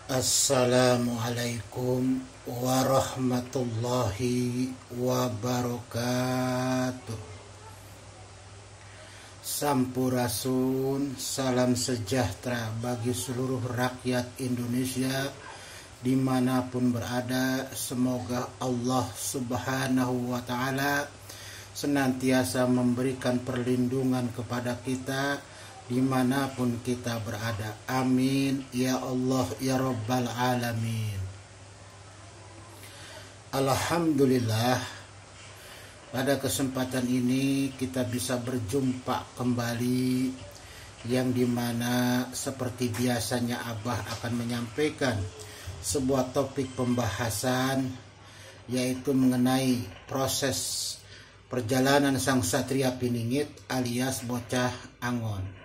Assalamualaikum warahmatullahi wabarakatuh. Sampurasun, salam sejahtera bagi seluruh rakyat Indonesia dimanapun berada. Semoga Allah subhanahu wa ta'ala senantiasa memberikan perlindungan kepada kita dimanapun kita berada. Amin ya Allah ya Rabbal Alamin. Alhamdulillah, pada kesempatan ini kita bisa berjumpa kembali, yang dimana seperti biasanya Abah akan menyampaikan sebuah topik pembahasan, yaitu mengenai proses perjalanan sang Satria Piningit alias Bocah Angon,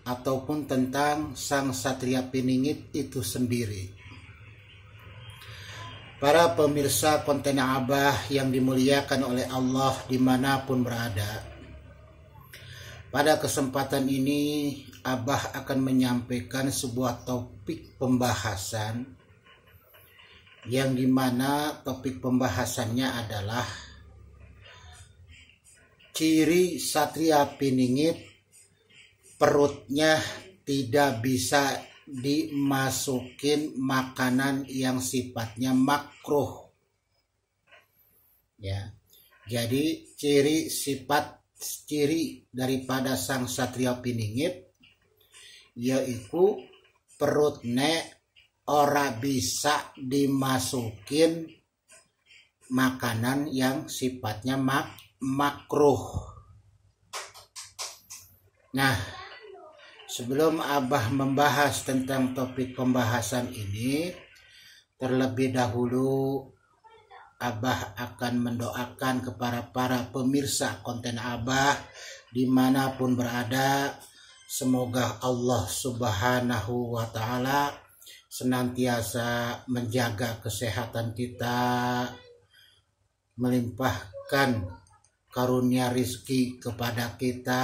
ataupun tentang sang Satria Piningit itu sendiri. Para pemirsa konten Abah yang dimuliakan oleh Allah dimanapun berada, pada kesempatan ini Abah akan menyampaikan sebuah topik pembahasan, yang dimana topik pembahasannya adalah ciri Satria Piningit perutnya tidak bisa dimasukin makanan yang sifatnya makruh. Ya. Jadi ciri daripada sang Satria Piningit yaitu perutnya ora bisa dimasukin makanan yang sifatnya makruh. Nah, sebelum Abah membahas tentang topik pembahasan ini, terlebih dahulu Abah akan mendoakan kepada para pemirsa konten Abah dimanapun berada. Semoga Allah subhanahu wa ta'ala senantiasa menjaga kesehatan kita, melimpahkan karunia rizki kepada kita,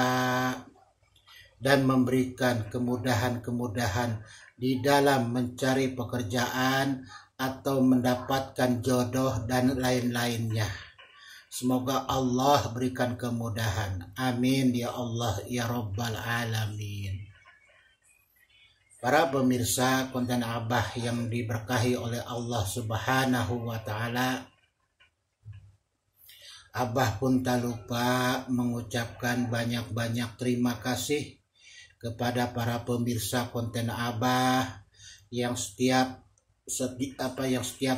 dan memberikan kemudahan-kemudahan di dalam mencari pekerjaan atau mendapatkan jodoh dan lain-lainnya. Semoga Allah berikan kemudahan. Amin ya Allah ya Rabbal Alamin. Para pemirsa konten Abah yang diberkahi oleh Allah subhanahu wa ta'ala, Abah pun tak lupa mengucapkan banyak-banyak terima kasih kepada para pemirsa konten Abah yang setiap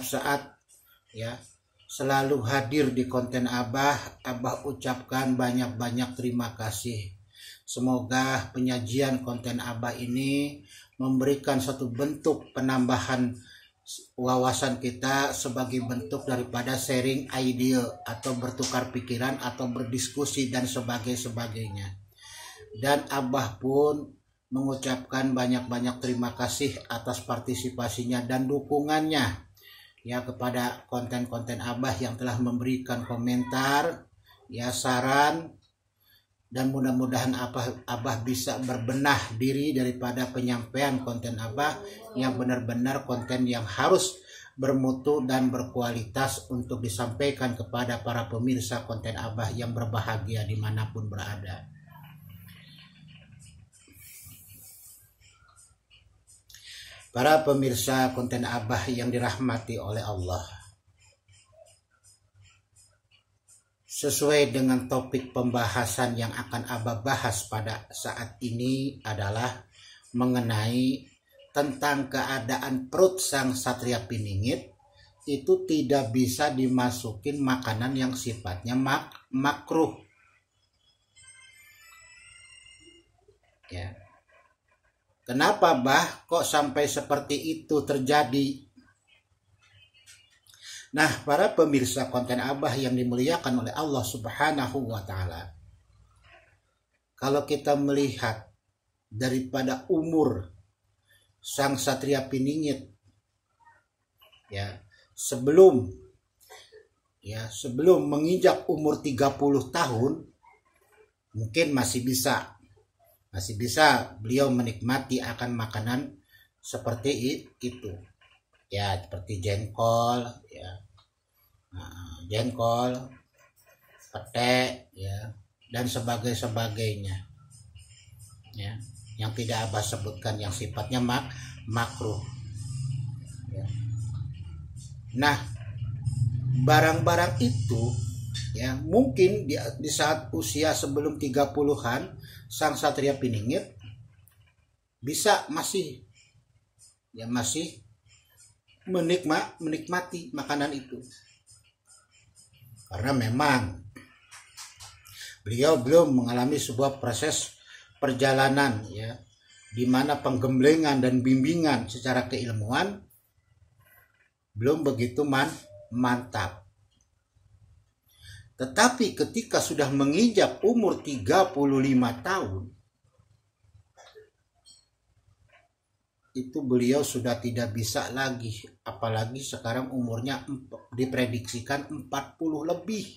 saat ya selalu hadir di konten Abah. Abah ucapkan banyak-banyak terima kasih. Semoga penyajian konten Abah ini memberikan satu bentuk penambahan wawasan kita sebagai bentuk daripada sharing ide atau bertukar pikiran atau berdiskusi dan sebagainya. Dan Abah pun mengucapkan banyak-banyak terima kasih atas partisipasinya dan dukungannya ya kepada konten-konten Abah yang telah memberikan komentar, ya saran, dan mudah-mudahan Abah bisa berbenah diri daripada penyampaian konten Abah yang benar-benar konten yang harus bermutu dan berkualitas untuk disampaikan kepada para pemirsa konten Abah yang berbahagia dimanapun berada. Para pemirsa konten Abah yang dirahmati oleh Allah, sesuai dengan topik pembahasan yang akan Abah bahas pada saat ini adalah mengenai tentang keadaan perut sang Satria Piningit itu tidak bisa dimasukin makanan yang sifatnya makruh. Ya. Kenapa Bah kok sampai seperti itu terjadi? Nah, para pemirsa konten Abah yang dimuliakan oleh Allah subhanahu wa ta'ala, kalau kita melihat daripada umur sang Satria Piningit ya sebelum menginjak umur 30 tahun, mungkin masih bisa beliau menikmati akan makanan seperti itu ya, seperti jengkol ya, jengkol, pete ya, dan sebagainya ya, yang tidak Abah sebutkan yang sifatnya makruh ya. Nah, barang-barang itu ya, mungkin di saat usia sebelum 30-an sang Satria Piningit bisa masih menikmati makanan itu, karena memang beliau belum mengalami sebuah proses perjalanan ya, di mana penggemblengan dan bimbingan secara keilmuan belum begitu mantap. Tetapi ketika sudah menginjak umur 35 tahun, itu beliau sudah tidak bisa lagi, apalagi sekarang umurnya diprediksikan 40 lebih.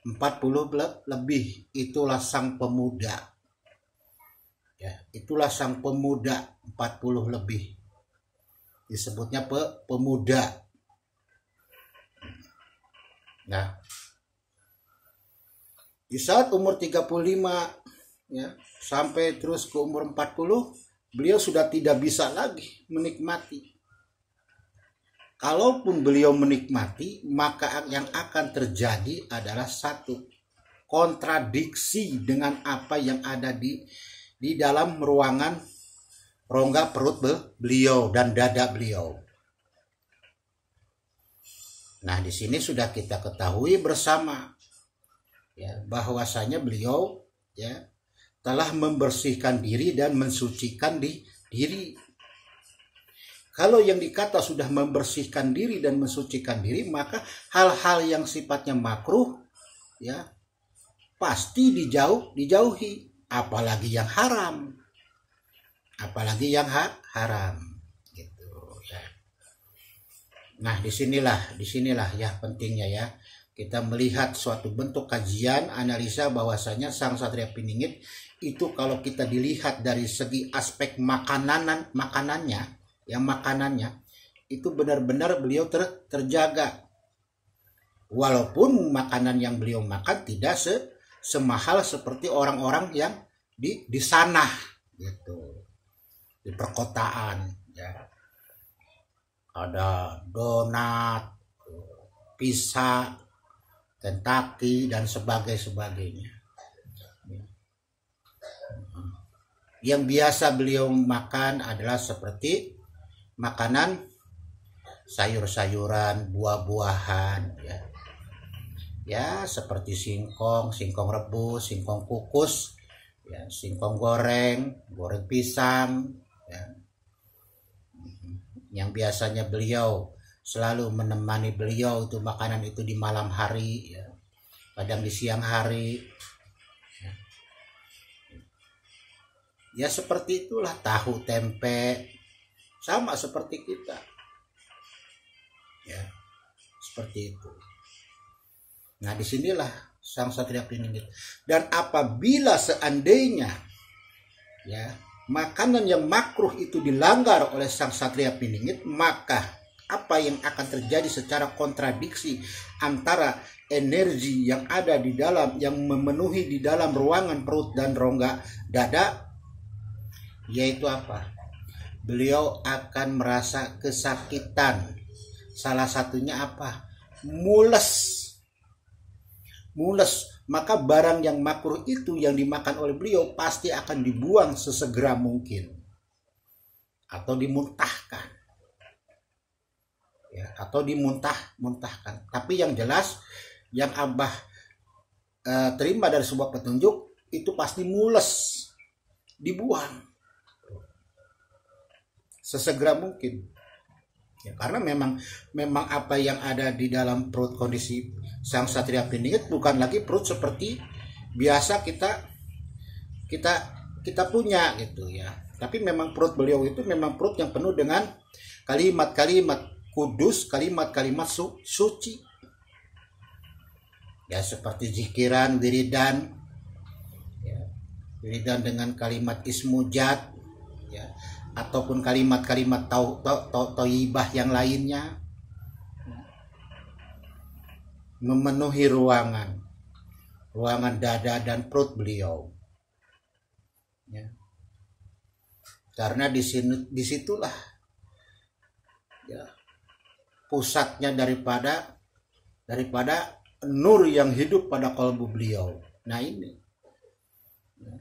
40 lebih, itulah sang pemuda. Ya, itulah sang pemuda 40 lebih. Disebutnya pemuda. Nah, di saat umur 35 ya, sampai terus ke umur 40, beliau sudah tidak bisa lagi menikmati. Kalaupun beliau menikmati, maka yang akan terjadi adalah satu, kontradiksi dengan apa yang ada di dalam ruangan rongga perut beliau dan dada beliau. Nah, di sini sudah kita ketahui bersama ya, bahwasanya beliau ya telah membersihkan diri dan mensucikan diri. Kalau yang dikata sudah membersihkan diri dan mensucikan diri, maka hal-hal yang sifatnya makruh ya pasti dijauhi, apalagi yang haram. Apalagi yang haram gitu ya. Nah, disinilah ya pentingnya ya, kita melihat suatu bentuk kajian analisa bahwasanya sang Satria Piningit itu kalau kita dilihat dari segi aspek makanannya itu benar-benar beliau terjaga. Walaupun makanan yang beliau makan tidak semahal seperti orang-orang yang di sana gitu, di perkotaan ya. Ada donat, pizza, Kentucky dan sebagainya. Yang biasa beliau makan adalah seperti makanan sayur-sayuran, buah-buahan ya. Ya, seperti singkong rebus, singkong kukus, ya, singkong goreng pisang ya. Yang biasanya beliau selalu menemani beliau itu makanan itu di malam hari ya, kadang di siang hari ya. Ya seperti itulah, tahu tempe sama seperti kita ya, seperti itu. Nah, disinilah sang Satria Piningit. Dan apabila seandainya ya makanan yang makruh itu dilanggar oleh sang Satria Piningit, maka apa yang akan terjadi secara kontradiksi antara energi yang ada di dalam, yang memenuhi di dalam ruangan perut dan rongga dada, yaitu apa? Beliau akan merasa kesakitan. Salah satunya apa? Mules. Maka barang yang makruh itu yang dimakan oleh beliau pasti akan dibuang sesegera mungkin atau dimuntahkan ya, atau dimuntahkan. Tapi yang jelas yang Abah terima dari sebuah petunjuk itu pasti mules, dibuang sesegera mungkin ya, karena memang apa yang ada di dalam perut kondisi sang Satria Piningit bukan lagi perut seperti biasa kita punya gitu ya, tapi memang perut beliau itu memang perut yang penuh dengan kalimat-kalimat kudus, kalimat-kalimat suci ya, seperti zikiran, wiridan ya, wiridan dengan kalimat ismujat ya, ataupun kalimat-kalimat thayyibah yang lainnya memenuhi ruangan dada dan perut beliau, ya. Karena disitulah, ya, pusatnya daripada nur yang hidup pada kalbu beliau. Nah ini, ya.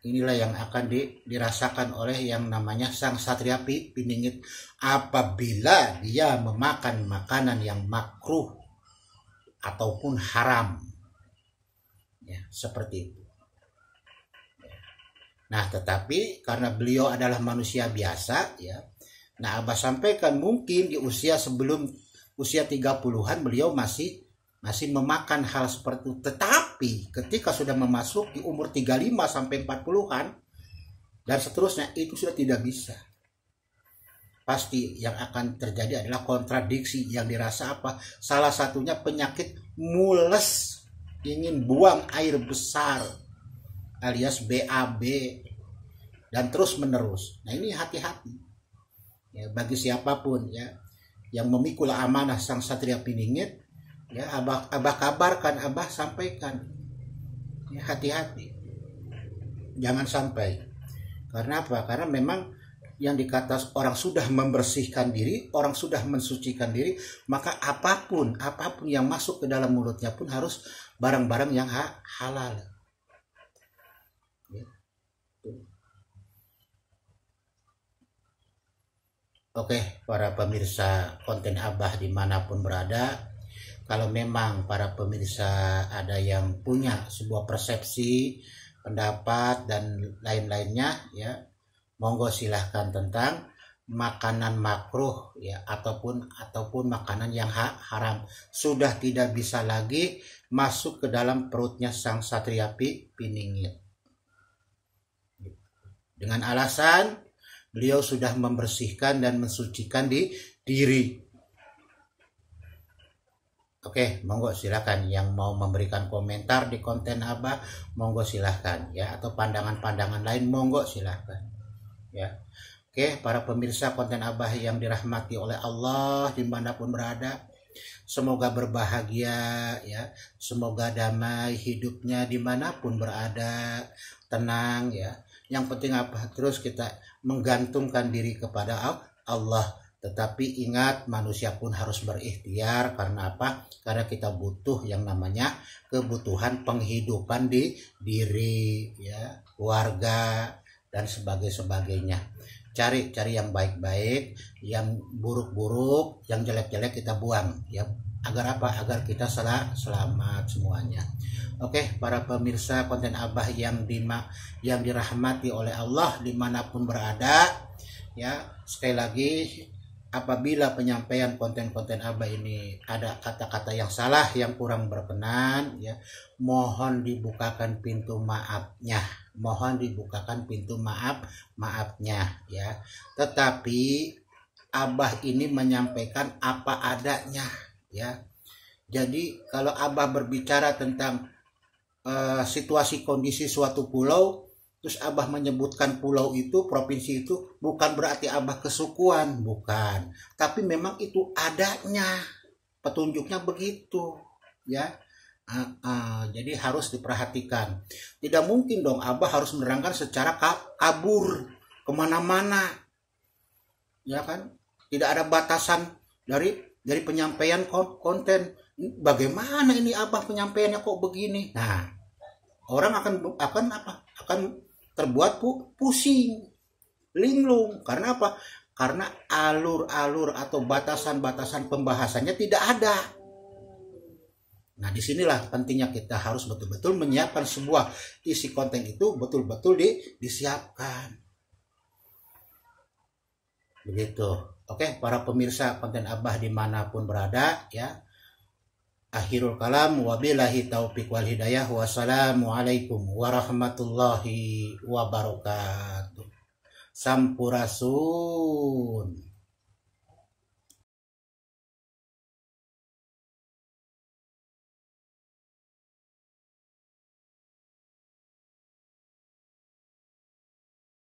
Inilah yang akan dirasakan oleh yang namanya sang satria piningit apabila dia memakan makanan yang makruh ataupun haram, ya, seperti itu. Nah, tetapi karena beliau adalah manusia biasa, ya. Nah, Abah sampaikan mungkin di sebelum usia 30-an beliau masih memakan hal seperti itu. Tetapi ketika sudah memasuki umur 35 sampai 40-an dan seterusnya, itu sudah tidak bisa. Pasti yang akan terjadi adalah kontradiksi yang dirasa apa? Salah satunya penyakit mules, ingin buang air besar alias BAB, dan terus menerus. Nah ini hati-hati, ya, bagi siapapun, ya, yang memikul amanah sang satria piningit, ya, Abah kabarkan, Abah sampaikan, ya, hati-hati, jangan sampai. Karena apa? Karena memang yang dikata orang sudah membersihkan diri, orang sudah mensucikan diri, maka apapun yang masuk ke dalam mulutnya pun harus barang-barang yang halal. Oke, para pemirsa konten Abah dimanapun berada, kalau memang para pemirsa ada yang punya sebuah persepsi, pendapat dan lain-lainnya, ya, monggo silahkan tentang makanan makruh, ya, ataupun makanan yang haram sudah tidak bisa lagi masuk ke dalam perutnya sang satria piningit, dengan alasan beliau sudah membersihkan dan mensucikan diri. Oke, monggo silakan yang mau memberikan komentar di konten Abah, monggo silahkan, ya, atau pandangan-pandangan lain monggo silahkan. Ya, oke, para pemirsa konten Abah yang dirahmati oleh Allah dimanapun berada, semoga berbahagia, ya, semoga damai hidupnya dimanapun berada, tenang, ya. Yang penting apa? Terus kita menggantungkan diri kepada Allah. Tetapi ingat, manusia pun harus berikhtiar. Karena apa? Karena kita butuh yang namanya kebutuhan penghidupan di diri, ya, keluarga dan sebagainya. Cari yang baik-baik, yang buruk-buruk, yang jelek-jelek kita buang, ya. Agar apa? Agar kita selamat semuanya. Oke, para pemirsa konten Abah yang dirahmati oleh Allah dimanapun berada, ya, sekali lagi, apabila penyampaian konten-konten Abah ini ada kata-kata yang salah, yang kurang berkenan, ya, mohon dibukakan pintu maafnya. Maafnya, ya. Tetapi Abah ini menyampaikan apa adanya, ya. Jadi kalau Abah berbicara tentang situasi kondisi suatu pulau, terus Abah menyebutkan pulau itu, provinsi itu, bukan berarti Abah kesukuan, bukan. Tapi memang itu adanya, petunjuknya begitu, ya. Jadi harus diperhatikan. Tidak mungkin dong Abah harus menerangkan secara kabur kemana-mana, ya kan? Tidak ada batasan dari penyampaian konten. Bagaimana ini Abah penyampaiannya kok begini? Nah, orang akan terbuat pusing, linglung. Karena apa? Karena alur-alur atau batasan-batasan pembahasannya tidak ada. Nah, disinilah pentingnya kita harus betul-betul menyiapkan sebuah isi konten itu, betul-betul disiapkan. Begitu. Oke, para pemirsa konten Abah dimanapun berada, ya. Akhirul kalam, wabillahi taufiq wal hidayah, wassalamualaikum warahmatullahi wabarakatuh. Sampurasun.